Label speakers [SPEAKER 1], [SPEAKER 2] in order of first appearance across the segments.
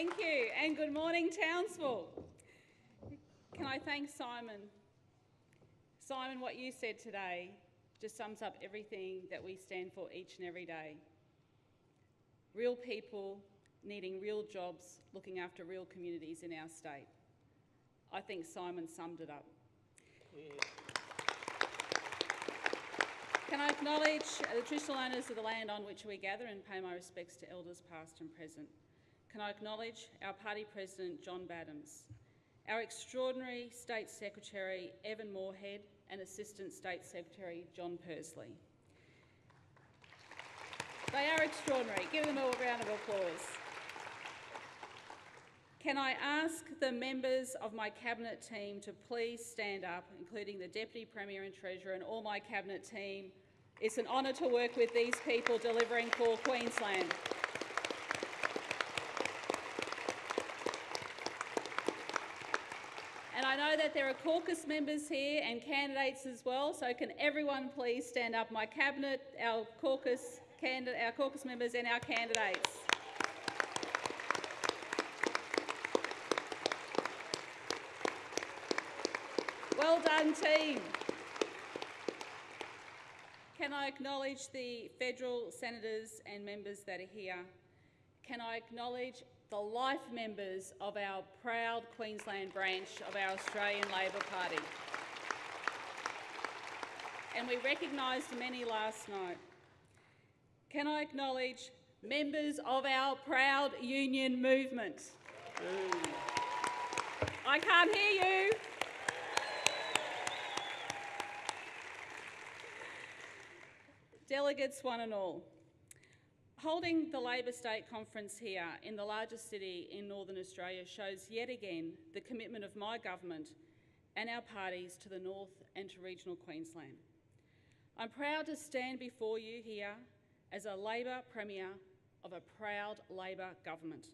[SPEAKER 1] Thank you, and good morning, Townsville. Can I thank Simon? Simon, what you said today just sums up everything that we stand for each and every day. Real people needing real jobs, looking after real communities in our state. I think Simon summed it up. Yeah. Can I acknowledge the traditional owners of the land on which we gather and pay my respects to elders past and present? Can I acknowledge our party president, John Badhams, our extraordinary State Secretary, Evan Moorhead, and Assistant State Secretary, John Pursley. They are extraordinary. Give them a round of applause. Can I ask the members of my Cabinet team to please stand up, including the Deputy Premier and Treasurer and all my Cabinet team. It's an honour to work with these people delivering for Queensland. And I know that there are caucus members here and candidates as well, so can everyone please stand up? My Cabinet, our caucus members and our candidates. Well done, team. Can I acknowledge the federal senators and members that are here? Can I acknowledge the life members of our proud Queensland branch of our Australian Labor Party? And we recognised many last night. Can I acknowledge members of our proud union movement? I can't hear you. Delegates one and all. Holding the Labor State Conference here in the largest city in Northern Australia shows yet again the commitment of my government and our parties to the North and to regional Queensland. I'm proud to stand before you here as a Labor Premier of a proud Labor government.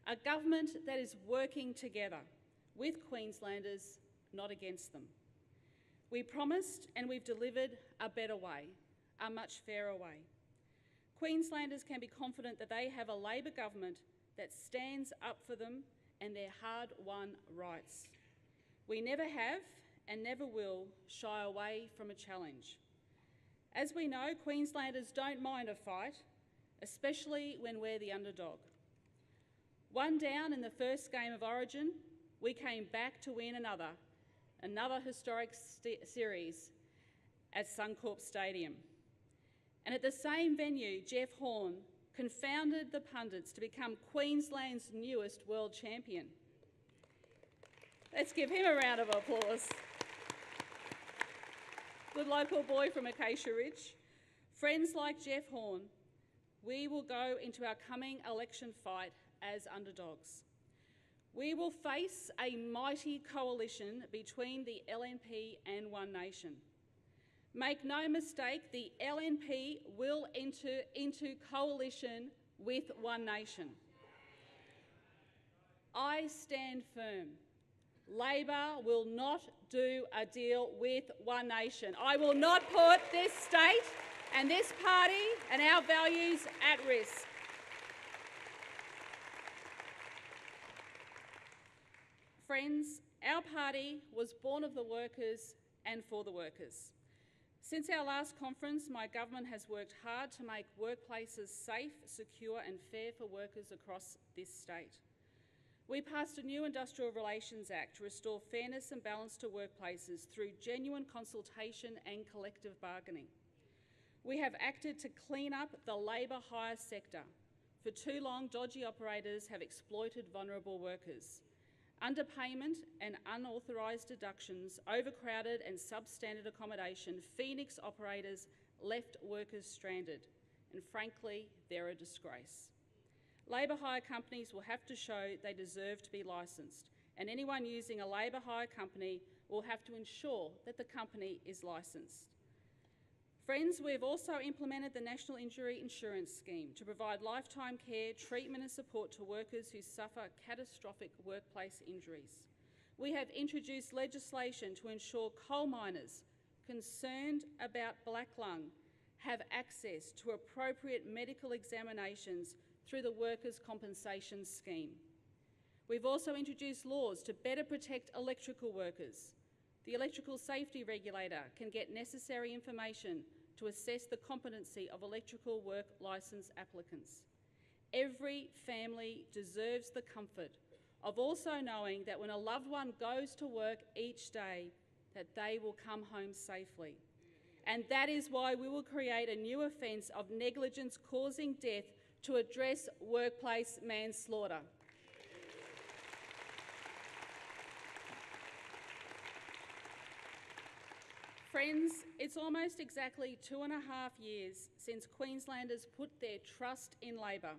[SPEAKER 1] A government that is working together with Queenslanders, not against them. We promised and we've delivered a better way, a much fairer way. Queenslanders can be confident that they have a Labor government that stands up for them and their hard-won rights. We never have and never will shy away from a challenge. As we know, Queenslanders don't mind a fight, especially when we're the underdog. One down in the first game of Origin, we came back to win another historic series at Suncorp Stadium. And at the same venue, Jeff Horn confounded the pundits to become Queensland's newest world champion. Let's give him a round of applause. Good local boy from Acacia Ridge. Friends like Jeff Horn, we will go into our coming election fight as underdogs. We will face a mighty coalition between the LNP and One Nation. Make no mistake, the LNP will enter into coalition with One Nation. I stand firm. Labor will not do a deal with One Nation. I will not put this state and this party and our values at risk. Friends, our party was born of the workers and for the workers. Since our last conference, my government has worked hard to make workplaces safe, secure and fair for workers across this state. We passed a new Industrial Relations Act to restore fairness and balance to workplaces through genuine consultation and collective bargaining. We have acted to clean up the labour hire sector. For too long, dodgy operators have exploited vulnerable workers. Underpayment and unauthorised deductions, overcrowded and substandard accommodation, Phoenix operators left workers stranded, and frankly, they're a disgrace. Labour hire companies will have to show they deserve to be licensed, and anyone using a labour hire company will have to ensure that the company is licensed. Friends, we've also implemented the National Injury Insurance Scheme to provide lifetime care, treatment and support to workers who suffer catastrophic workplace injuries. We have introduced legislation to ensure coal miners concerned about black lung have access to appropriate medical examinations through the Workers' Compensation Scheme. We've also introduced laws to better protect electrical workers. The Electrical Safety Regulator can get necessary information to assess the competency of electrical work licence applicants. Every family deserves the comfort of also knowing that when a loved one goes to work each day, that they will come home safely. And that is why we will create a new offence of negligence causing death to address workplace manslaughter. Friends, it's almost exactly 2.5 years since Queenslanders put their trust in Labor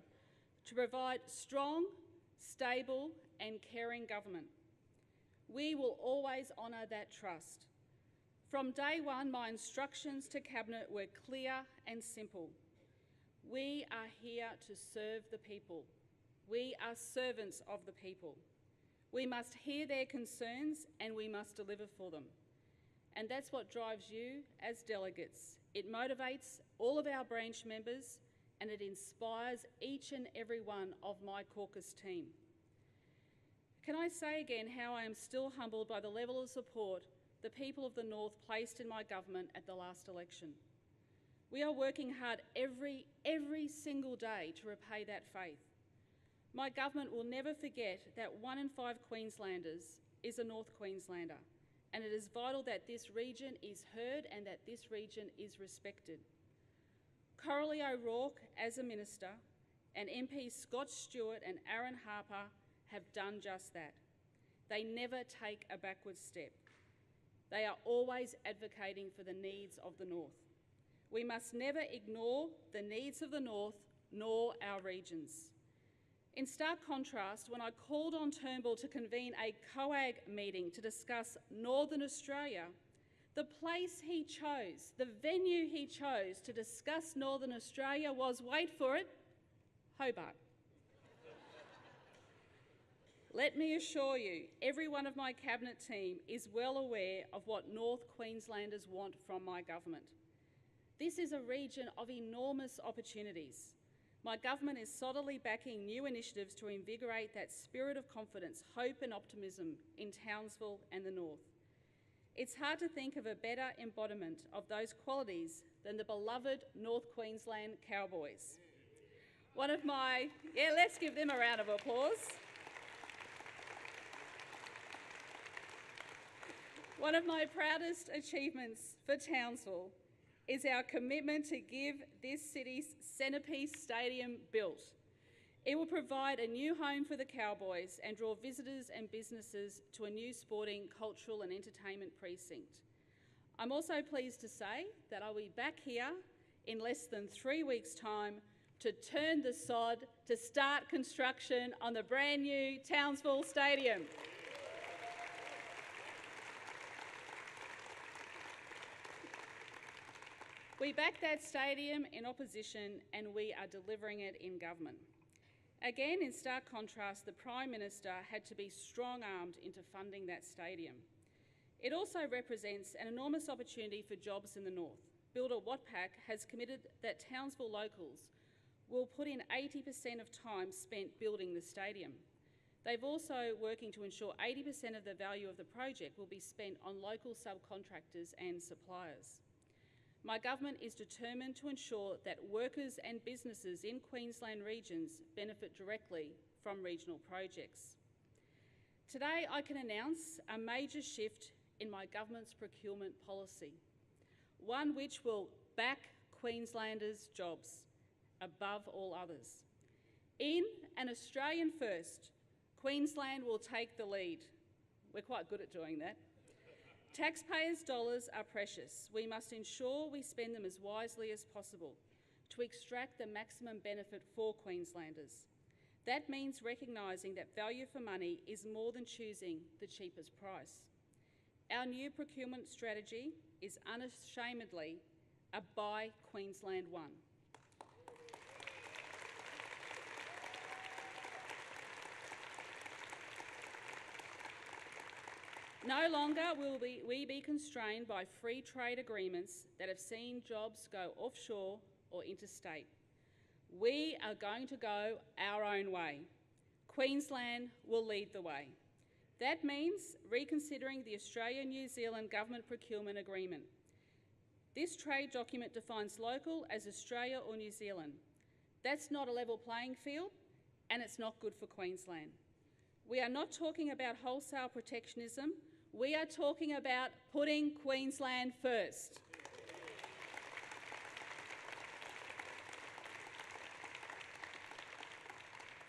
[SPEAKER 1] to provide strong, stable and caring government. We will always honour that trust. From day one, my instructions to Cabinet were clear and simple. We are here to serve the people. We are servants of the people. We must hear their concerns and we must deliver for them. And that's what drives you as delegates. It motivates all of our branch members and it inspires each and every one of my caucus team. Can I say again how I am still humbled by the level of support the people of the North placed in my government at the last election. We are working hard every single day to repay that faith. My government will never forget that 1 in 5 Queenslanders is a North Queenslander, and it is vital that this region is heard and that this region is respected. Coralie O'Rourke as a minister and MPs Scott Stewart and Aaron Harper have done just that. They never take a backward step. They are always advocating for the needs of the North. We must never ignore the needs of the North nor our regions. In stark contrast, when I called on Turnbull to convene a COAG meeting to discuss Northern Australia, the place he chose, the venue he chose to discuss Northern Australia was, wait for it, Hobart. Let me assure you, every one of my Cabinet team is well aware of what North Queenslanders want from my government. This is a region of enormous opportunities. My government is solidly backing new initiatives to invigorate that spirit of confidence, hope and optimism in Townsville and the North. It's hard to think of a better embodiment of those qualities than the beloved North Queensland Cowboys. Let's give them a round of applause. One of my proudest achievements for Townsville is our commitment to give this city's centrepiece stadium built. It will provide a new home for the Cowboys and draw visitors and businesses to a new sporting, cultural and entertainment precinct. I'm also pleased to say that I'll be back here in less than 3 weeks' time to turn the sod to start construction on the brand new Townsville Stadium. We backed that stadium in opposition and we are delivering it in government. Again, in stark contrast, the Prime Minister had to be strong-armed into funding that stadium. It also represents an enormous opportunity for jobs in the North. Builder Watpac has committed that Townsville locals will put in 80% of time spent building the stadium. They've also working to ensure 80% of the value of the project will be spent on local subcontractors and suppliers. My government is determined to ensure that workers and businesses in Queensland regions benefit directly from regional projects. Today I can announce a major shift in my government's procurement policy, one which will back Queenslanders' jobs above all others. In an Australian first, Queensland will take the lead. We're quite good at doing that. Taxpayers' dollars are precious. We must ensure we spend them as wisely as possible to extract the maximum benefit for Queenslanders. That means recognising that value for money is more than choosing the cheapest price. Our new procurement strategy is unashamedly a Buy Queensland one. No longer will we be constrained by free trade agreements that have seen jobs go offshore or interstate. We are going to go our own way. Queensland will lead the way. That means reconsidering the Australia-New Zealand Government Procurement Agreement. This trade document defines local as Australia or New Zealand. That's not a level playing field, and it's not good for Queensland. We are not talking about wholesale protectionism. We are talking about putting Queensland first.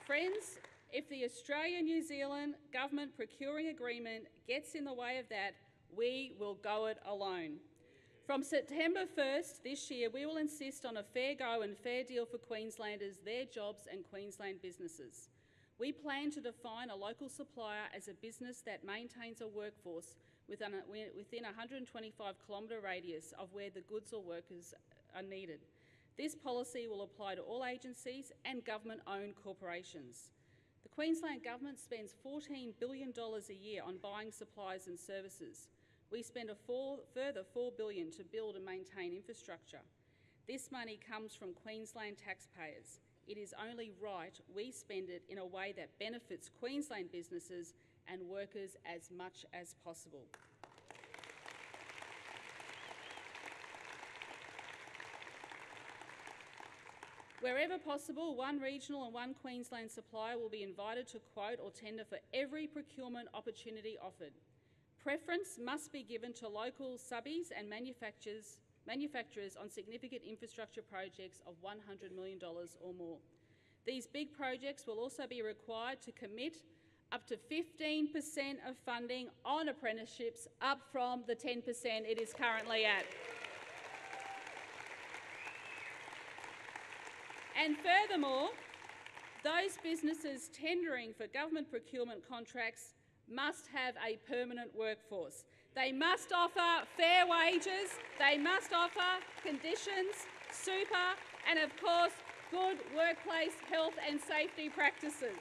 [SPEAKER 1] Friends, if the Australia-New Zealand Government Procuring Agreement gets in the way of that, we will go it alone. From September 1st this year, we will insist on a fair go and fair deal for Queenslanders, their jobs and Queensland businesses. We plan to define a local supplier as a business that maintains a workforce within a 125-kilometre radius of where the goods or workers are needed. This policy will apply to all agencies and government-owned corporations. The Queensland Government spends $14 billion a year on buying supplies and services. We spend a further $4 billion to build and maintain infrastructure. This money comes from Queensland taxpayers. It is only right we spend it in a way that benefits Queensland businesses and workers as much as possible. Wherever possible, one regional and one Queensland supplier will be invited to quote or tender for every procurement opportunity offered. Preference must be given to local subbies and manufacturers on significant infrastructure projects of $100 million or more. These big projects will also be required to commit up to 15% of funding on apprenticeships, up from the 10% it is currently at. And furthermore, those businesses tendering for government procurement contracts must have a permanent workforce. They must offer fair wages, they must offer conditions, super, and of course, good workplace health and safety practices.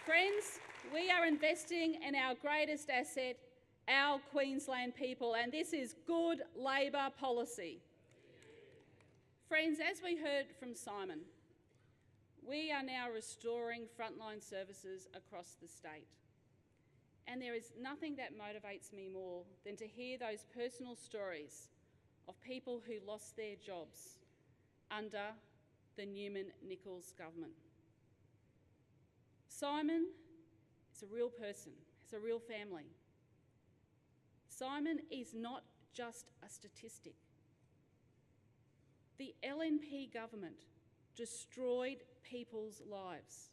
[SPEAKER 1] Friends, we are investing in our greatest asset, our Queensland people, and this is good Labor policy. Friends, as we heard from Simon, we are now restoring frontline services across the state. And there is nothing that motivates me more than to hear those personal stories of people who lost their jobs under the Newman-Nichols government. Simon is a real person, has a real family. Simon is not just a statistic. The LNP government destroyed people's lives.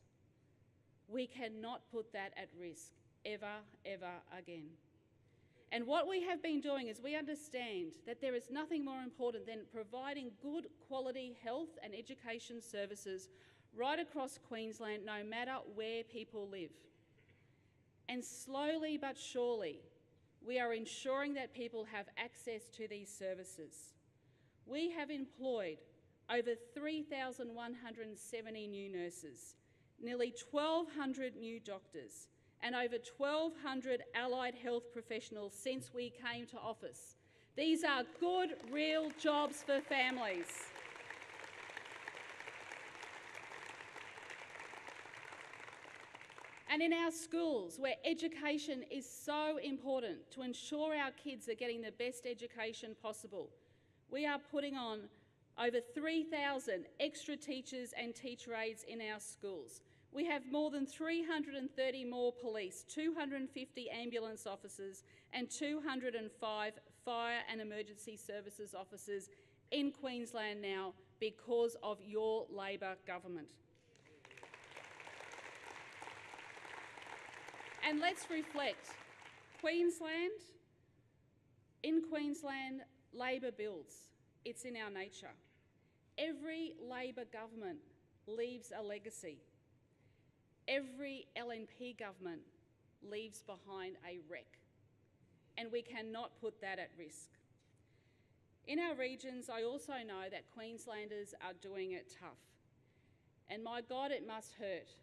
[SPEAKER 1] We cannot put that at risk ever, ever again. And what we have been doing is we understand that there is nothing more important than providing good quality health and education services right across Queensland, no matter where people live. And slowly but surely, we are ensuring that people have access to these services. We have employed over 3,170 new nurses, nearly 1,200 new doctors, and over 1,200 allied health professionals since we came to office. These are good, real jobs for families. And in our schools, where education is so important to ensure our kids are getting the best education possible, we are putting on over 3,000 extra teachers and teacher aides in our schools. We have more than 330 more police, 250 ambulance officers and 205 fire and emergency services officers in Queensland now because of your Labor government. And let's reflect. In Queensland, Labor builds. It's in our nature. Every Labor government leaves a legacy. Every LNP government leaves behind a wreck. And we cannot put that at risk. In our regions, I also know that Queenslanders are doing it tough. And my God, it must hurt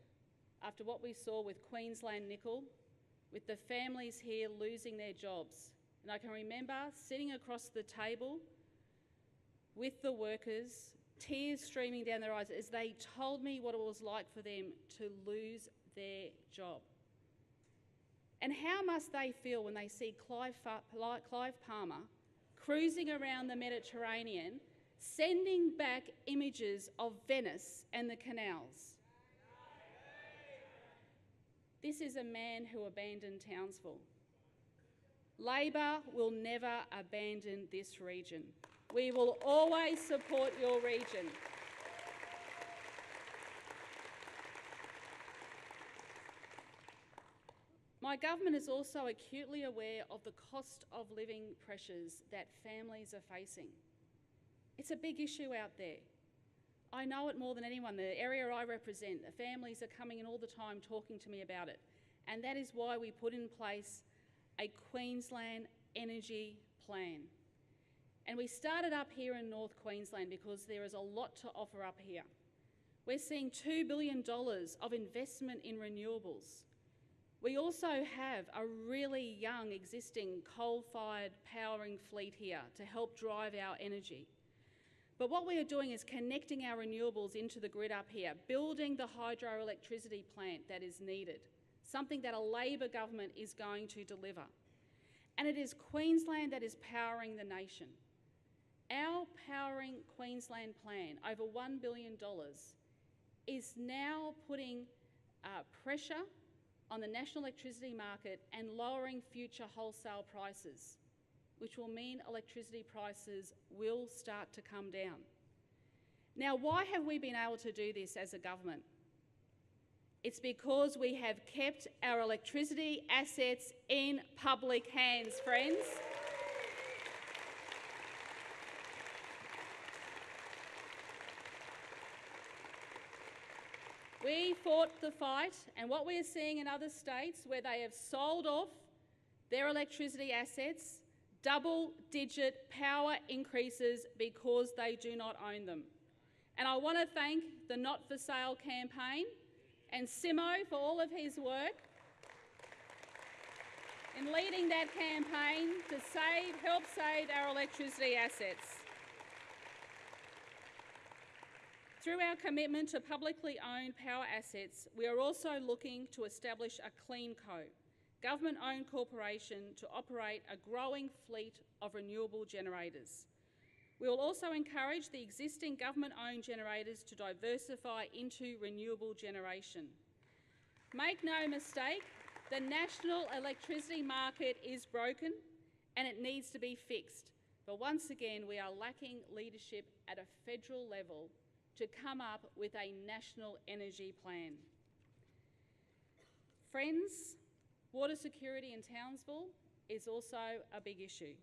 [SPEAKER 1] after what we saw with Queensland Nickel, with the families here losing their jobs. And I can remember sitting across the table with the workers, tears streaming down their eyes as they told me what it was like for them to lose their job. And how must they feel when they see Clive Palmer cruising around the Mediterranean, sending back images of Venice and the canals? This is a man who abandoned Townsville. Labor will never abandon this region. We will always support your region. My government is also acutely aware of the cost of living pressures that families are facing. It's a big issue out there. I know it more than anyone. The area I represent, the families are coming in all the time talking to me about it. And that is why we put in place a Queensland energy plan. And we started up here in North Queensland because there is a lot to offer up here. We're seeing $2 billion of investment in renewables. We also have a really young existing coal-fired powering fleet here to help drive our energy. But what we are doing is connecting our renewables into the grid up here, building the hydroelectricity plant that is needed, something that a Labor government is going to deliver. And it is Queensland that is powering the nation. Our Powering Queensland plan, over $1 billion, is now putting pressure on the national electricity market and lowering future wholesale prices, which will mean electricity prices will start to come down. Now, why have we been able to do this as a government? It's because we have kept our electricity assets in public hands, friends. We fought the fight, and what we are seeing in other states where they have sold off their electricity assets, double-digit power increases because they do not own them. And I want to thank the Not For Sale campaign and Simo for all of his work in leading that campaign to help save our electricity assets. Through our commitment to publicly owned power assets, we are also looking to establish a CleanCo, government-owned corporation to operate a growing fleet of renewable generators. We will also encourage the existing government-owned generators to diversify into renewable generation. Make no mistake, the national electricity market is broken and it needs to be fixed. But once again, we are lacking leadership at a federal level to come up with a national energy plan. Friends, water security in Townsville is also a big issue.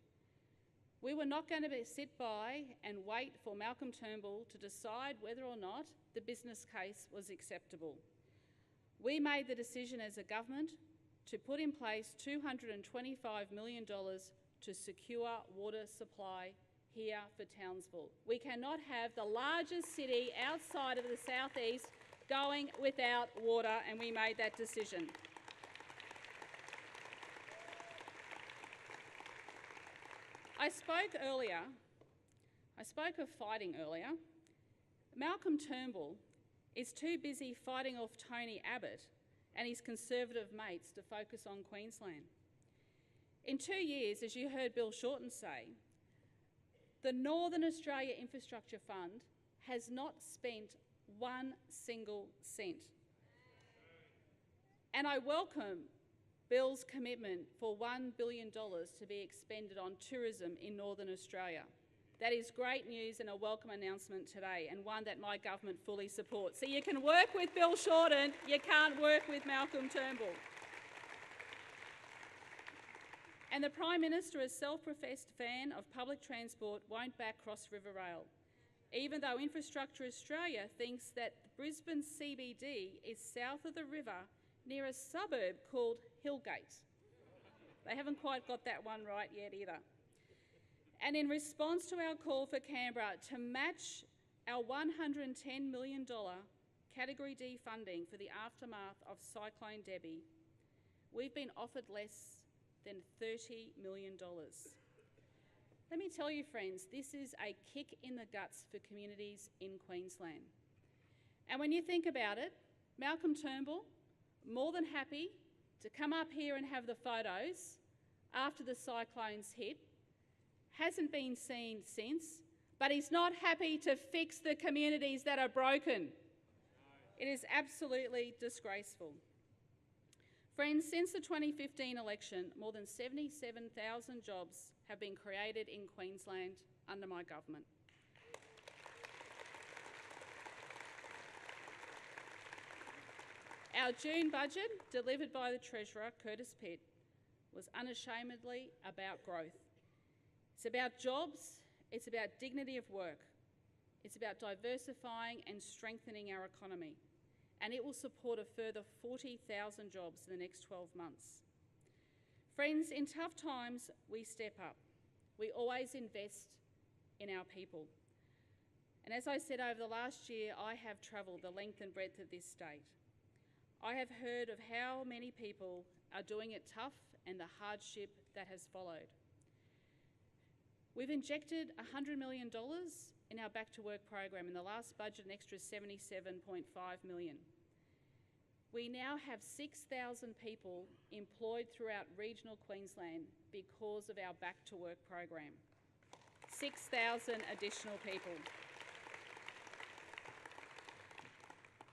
[SPEAKER 1] We were not going to sit by and wait for Malcolm Turnbull to decide whether or not the business case was acceptable. We made the decision as a government to put in place $225 million to secure water supply here for Townsville. We cannot have the largest city outside of the southeast going without water, and we made that decision. I spoke of fighting earlier. Malcolm Turnbull is too busy fighting off Tony Abbott and his Conservative mates to focus on Queensland. In 2 years, as you heard Bill Shorten say, the Northern Australia Infrastructure Fund has not spent one single cent. And I welcome Bill's commitment for $1 billion to be expended on tourism in Northern Australia. That is great news and a welcome announcement today, and one that my government fully supports. So you can work with Bill Shorten, you can't work with Malcolm Turnbull. And the Prime Minister, a self-professed fan of public transport, won't back Cross River Rail, even though Infrastructure Australia thinks that Brisbane CBD is south of the river near a suburb called Hillgate. They haven't quite got that one right yet either. And in response to our call for Canberra to match our $110 million Category D funding for the aftermath of Cyclone Debbie, we've been offered less than $30 million. Let me tell you, friends, this is a kick in the guts for communities in Queensland. And when you think about it, Malcolm Turnbull, more than happy to come up here and have the photos after the cyclones hit, hasn't been seen since, but he's not happy to fix the communities that are broken. It is absolutely disgraceful. Friends, since the 2015 election, more than 77,000 jobs have been created in Queensland under my government. Our June budget, delivered by the Treasurer, Curtis Pitt, was unashamedly about growth. It's about jobs, it's about dignity of work, it's about diversifying and strengthening our economy, and it will support a further 40,000 jobs in the next 12 months. Friends, in tough times, we step up. We always invest in our people. And as I said, over the last year, I have travelled the length and breadth of this state. I have heard of how many people are doing it tough and the hardship that has followed. We've injected $100 million in our Back to Work program. In the last budget, an extra $77.5 million. We now have 6,000 people employed throughout regional Queensland because of our Back to Work program. 6,000 additional people.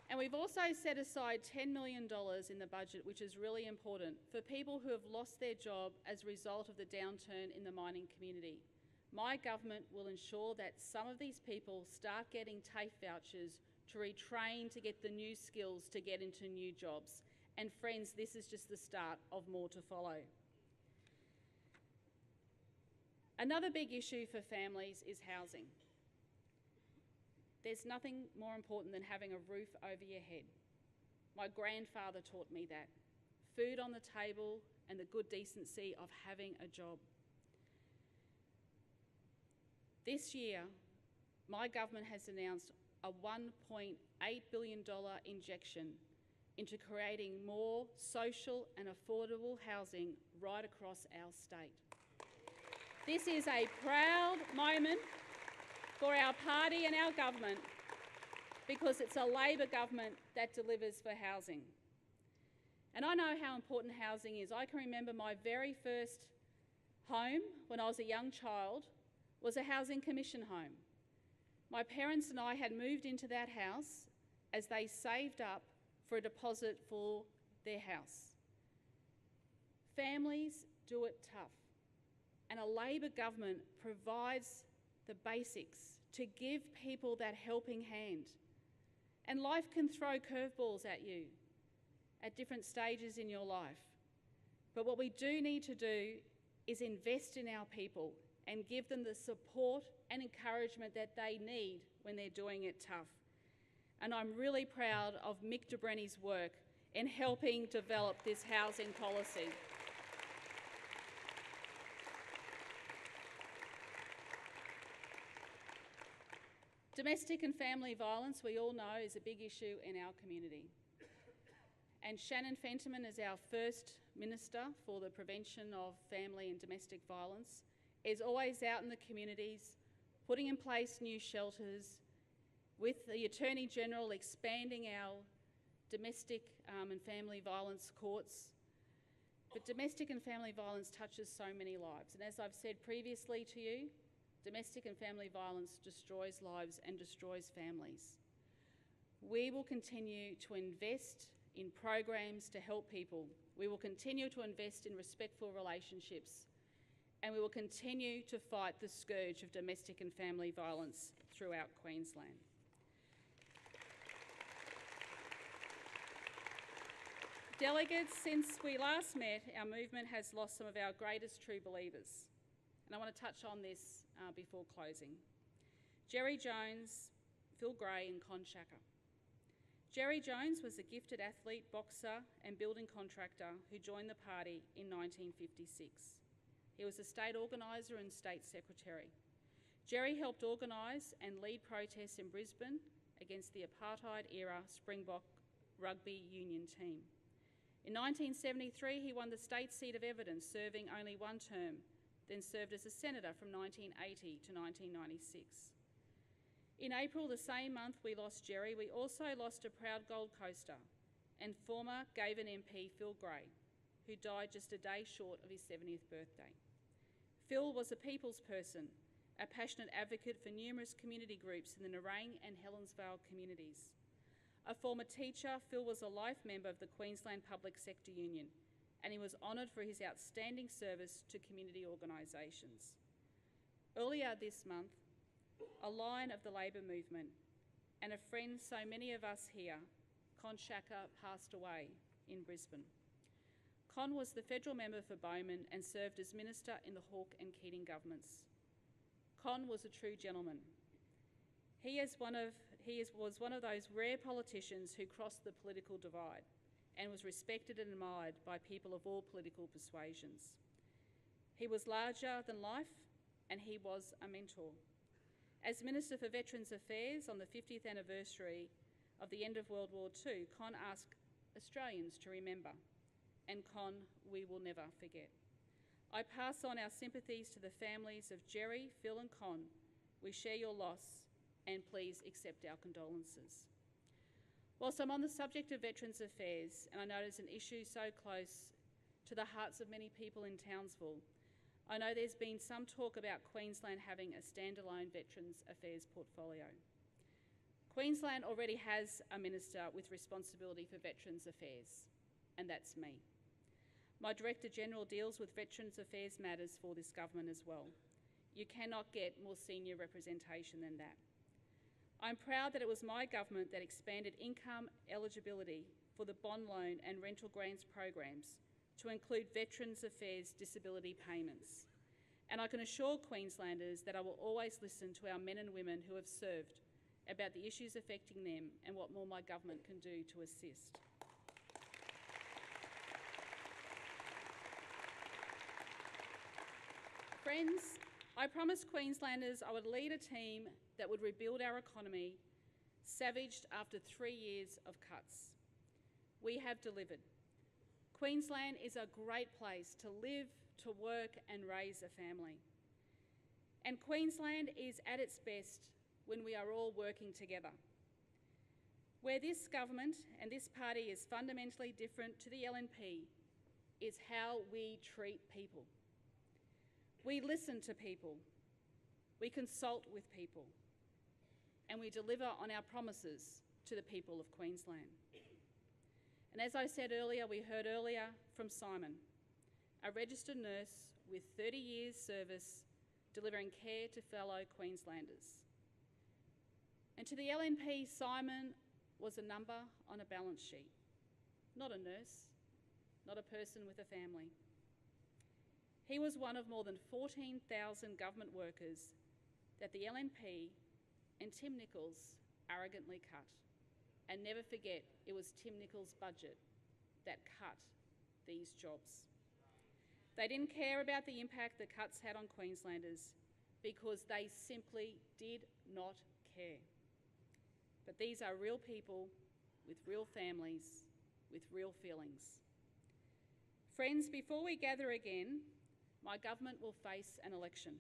[SPEAKER 1] And we've also set aside $10 million in the budget, which is really important, for people who have lost their job as a result of the downturn in the mining community. My government will ensure that some of these people start getting TAFE vouchers to retrain to get the new skills to get into new jobs. And friends, this is just the start of more to follow. Another big issue for families is housing. There's nothing more important than having a roof over your head. My grandfather taught me that. Food on the table and the good decency of having a job. This year, my government has announced a $1.8 billion injection into creating more social and affordable housing right across our state. This is a proud moment for our party and our government because it's a Labor government that delivers for housing. And I know how important housing is. I can remember my very first home when I was a young child was a housing commission home. My parents and I had moved into that house as they saved up for a deposit for their house. Families do it tough, and a Labor government provides the basics to give people that helping hand. And life can throw curveballs at you at different stages in your life. But what we do need to do is invest in our people and give them the support and encouragement that they need when they're doing it tough. And I'm really proud of Mick de Brenny's work in helping develop this housing policy. Domestic and family violence, we all know, is a big issue in our community. And Shannon Fentiman, as our first Minister for the Prevention of Family and Domestic Violence, is always out in the communities, putting in place new shelters, with the Attorney General expanding our domestic and family violence courts. But domestic and family violence touches so many lives. And as I've said previously to you, domestic and family violence destroys lives and destroys families. We will continue to invest in programs to help people. We will continue to invest in respectful relationships, and we will continue to fight the scourge of domestic and family violence throughout Queensland. Delegates, since we last met, our movement has lost some of our greatest true believers. And I want to touch on this before closing. Jerry Jones, Phil Gray and Con Shaka. Jerry Jones was a gifted athlete, boxer and building contractor who joined the party in 1956. He was a state organiser and state secretary. Jerry helped organise and lead protests in Brisbane against the apartheid-era Springbok rugby union team. In 1973, he won the state seat of Evidence, serving only one term, then served as a senator from 1980 to 1996. In April the same month we lost Jerry, we also lost a proud Gold Coaster and former Gavin MP Phil Gray, who died just a day short of his 70th birthday. Phil was a people's person, a passionate advocate for numerous community groups in the Nerang and Helensvale communities. A former teacher, Phil was a life member of the Queensland Public Sector Union, and he was honoured for his outstanding service to community organisations. Earlier this month, a lion of the Labor movement and a friend so many of us here, Con Shaka, passed away in Brisbane. Con was the federal member for Bowman and served as minister in the Hawke and Keating governments. Con was a true gentleman. He was one of those rare politicians who crossed the political divide and was respected and admired by people of all political persuasions. He was larger than life and he was a mentor. As Minister for Veterans Affairs on the 50th anniversary of the end of World War II, Con asked Australians to remember, and Con, we will never forget. I pass on our sympathies to the families of Jerry, Phil and Con. We share your loss and please accept our condolences. Whilst I'm on the subject of Veterans Affairs, and I know it's an issue so close to the hearts of many people in Townsville, I know there's been some talk about Queensland having a standalone Veterans Affairs portfolio. Queensland already has a minister with responsibility for Veterans Affairs, and that's me. My Director General deals with Veterans Affairs matters for this government as well. You cannot get more senior representation than that. I'm proud that it was my government that expanded income eligibility for the bond loan and rental grants programs to include Veterans Affairs disability payments. And I can assure Queenslanders that I will always listen to our men and women who have served about the issues affecting them and what more my government can do to assist. Friends, I promised Queenslanders I would lead a team that would rebuild our economy, savaged after 3 years of cuts. We have delivered. Queensland is a great place to live, to work and raise a family. And Queensland is at its best when we are all working together. Where this government and this party is fundamentally different to the LNP is how we treat people. We listen to people, we consult with people, and we deliver on our promises to the people of Queensland. And as I said earlier, we heard earlier from Simon, a registered nurse with 30 years service delivering care to fellow Queenslanders. And to the LNP, Simon was a number on a balance sheet, not a nurse, not a person with a family. He was one of more than 14,000 government workers that the LNP and Tim Nicholls arrogantly cut. And never forget, it was Tim Nicholls' budget that cut these jobs. They didn't care about the impact the cuts had on Queenslanders because they simply did not care. But these are real people with real families, with real feelings. Friends, before we gather again, my government will face an election.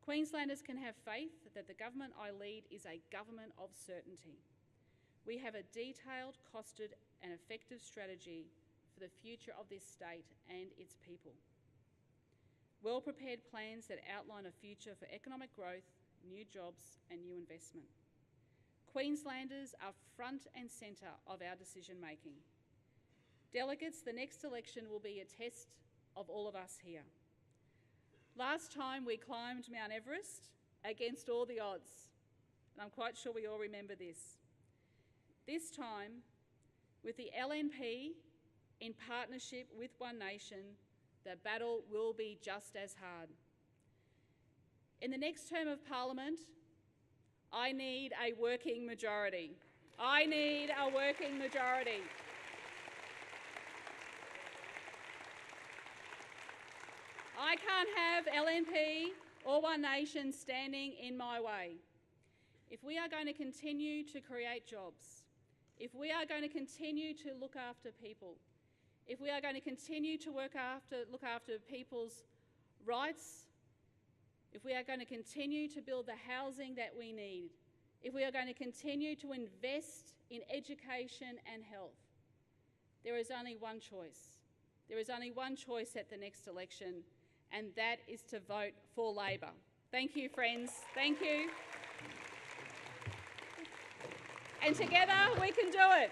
[SPEAKER 1] Queenslanders can have faith that the government I lead is a government of certainty. We have a detailed, costed and effective strategy for the future of this state and its people. Well-prepared plans that outline a future for economic growth, new jobs and new investment. Queenslanders are front and centre of our decision-making. Delegates, the next election will be a test of all of us here. Last time we climbed Mount Everest against all the odds, and I'm quite sure we all remember this. This time, with the LNP in partnership with One Nation, the battle will be just as hard. In the next term of Parliament, I need a working majority. I need a working majority. I can't have LNP or One Nation standing in my way. If we are going to continue to create jobs, if we are going to continue to look after people, if we are going to continue to look after people's rights, if we are going to continue to build the housing that we need, if we are going to continue to invest in education and health, there is only one choice. There is only one choice at the next election, and that is to vote for Labor. Thank you, friends. Thank you. And together we can do it.